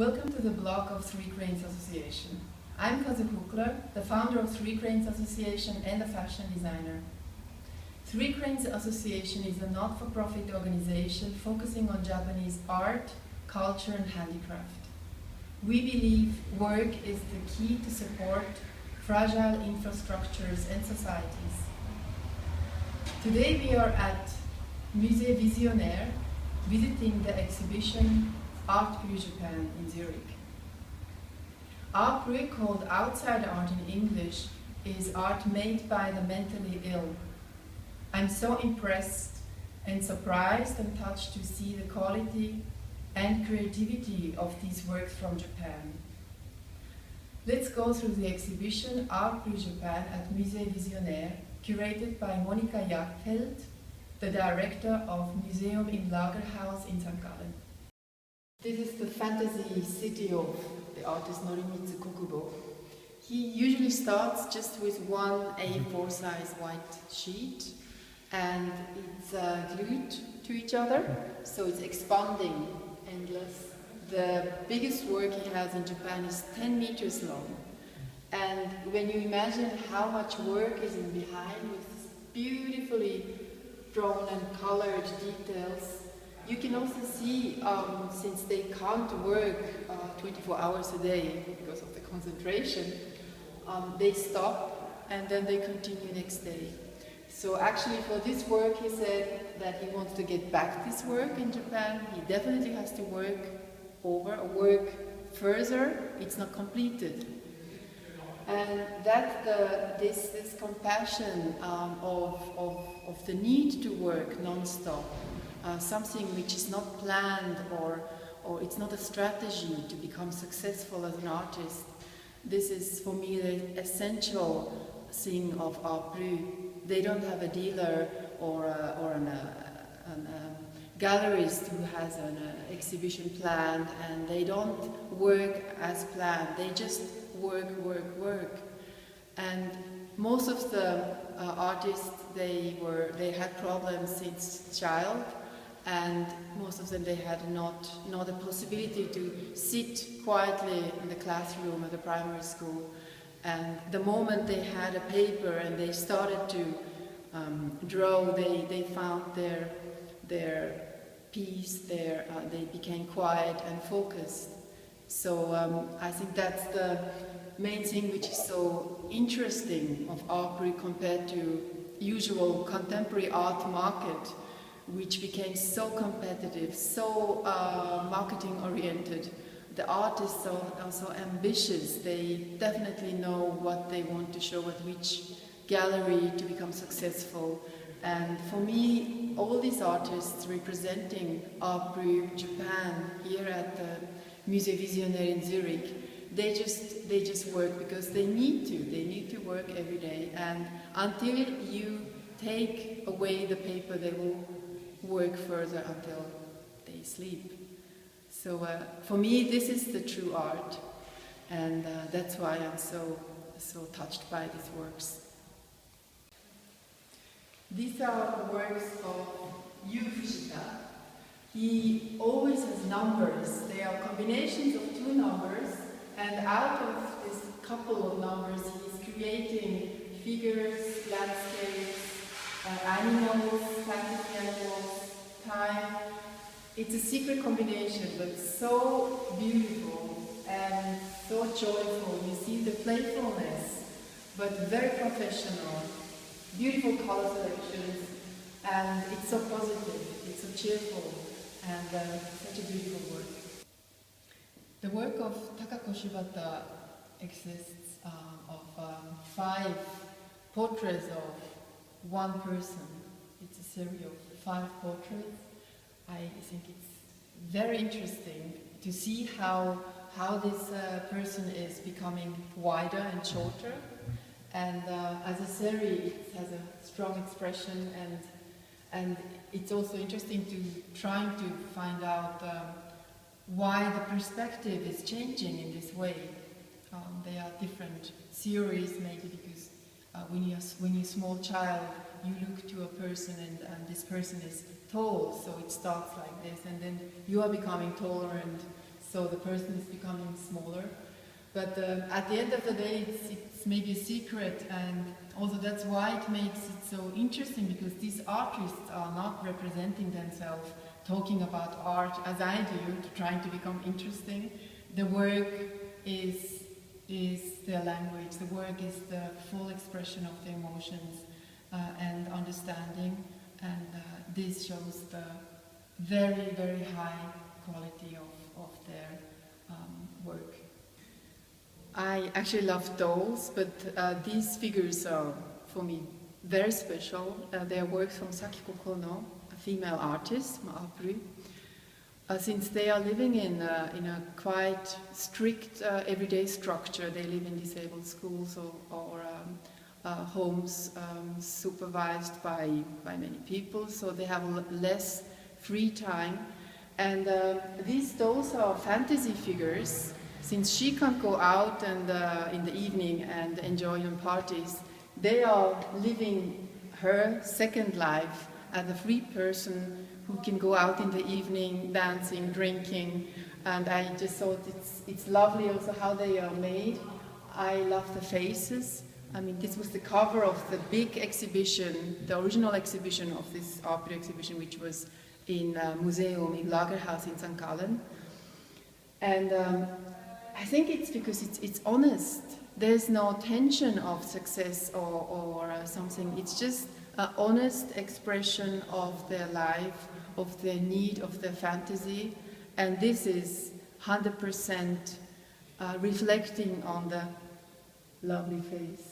Welcome to the blog of Three Cranes Association. I'm Kazu Huggler, the founder of Three Cranes Association and a fashion designer. Three Cranes Association is a not-for-profit organization focusing on Japanese art, culture and handicraft. We believe work is the key to support fragile infrastructures and societies. Today we are at Musée Visionnaire, visiting the exhibition Art Brut Japan in Zürich. Art Brut, called outside art in English, is art made by the mentally ill. I'm so impressed and surprised and touched to see the quality and creativity of these works from Japan. Let's go through the exhibition Art Brut Japan at Musée Visionnaire, curated by Monika Jagdfeld, the director of Museum im Lagerhaus in St. Gallen. This is the fantasy city of the artist Norimitsu Kokubo. He usually starts just with one A4 size white sheet, and it's glued to each other, so it's expanding endless. The biggest work he has in Japan is 10 meters long, and when you imagine how much work is in behind with beautifully drawn and colored details, you can also see, since they can't work 24 hours a day because of the concentration, they stop and then they continue next day. So actually for this work he said that he wants to get back this work in Japan. He definitely has to work over or work further. It's not completed. And that's this compassion of the need to work non-stop. Something which is not planned or it's not a strategy to become successful as an artist. This is for me the essential thing of Art Brut. They don't have a dealer or a gallerist who has an exhibition planned, and they don't work as planned. They just work. And most of the artists, they had problems since child. And most of them, they had not a possibility to sit quietly in the classroom at the primary school. And the moment they had a paper and they started to draw, they found their peace, they became quiet and focused. So I think that's the main thing which is so interesting of Art Brut compared to usual contemporary art market, which became so competitive, so marketing-oriented. The artists are so ambitious. They definitely know what they want to show at which gallery to become successful. And for me, all these artists representing Art Brut Japan here at the Musée Visionnaire in Zürich, they just work because they need to. They need to work every day. And until you take away the paper, they will work further until they sleep. So for me, this is the true art, and that's why I'm so touched by these works. These are the works of Yu Fushida. He always has numbers. They are combinations of two numbers, and out of this couple of numbers, he's creating figures, landscapes, animals, fantasy animals, time. It's a secret combination, but so beautiful and so joyful. You see the playfulness, but very professional. Beautiful color selections, and it's so positive, it's so cheerful, and such a beautiful work. The work of Takako Shibata exists of 5 portraits of one person. It's a series of 5 portraits. I think it's very interesting to see how this person is becoming wider and shorter. And as a series, it has a strong expression, and it's also interesting to trying to find out why the perspective is changing in this way. There are different theories, maybe because when you're a small child, you look to a person and this person is tall, so it starts like this, and then you are becoming taller and so the person is becoming smaller. But at the end of the day, it's maybe a secret, and also that's why it makes it so interesting, because these artists are not representing themselves, talking about art as I do, trying to become interesting. The work is their language, the work is the full expression of their emotions and understanding, and this shows the very, very high quality of their work. I actually love dolls, but these figures are, for me, very special. They are works from Sakiko Kono, a female artist from Brut. Since they are living in a quite strict everyday structure, they live in disabled schools or homes supervised by many people, so they have less free time. And these dolls are fantasy figures. Since she can't go out and in the evening and enjoy on parties, they are living her second life as a free person who can go out in the evening, dancing, drinking, and I just thought it's lovely also how they are made. I love the faces. I mean, this was the cover of the big exhibition, the original exhibition of this art exhibition, which was in Museum im Lagerhaus in St. Gallen. And I think it's because it's honest. There's no tension of success or something. It's just an honest expression of their life, of their need, of their fantasy. And this is 100% reflecting on the lovely face.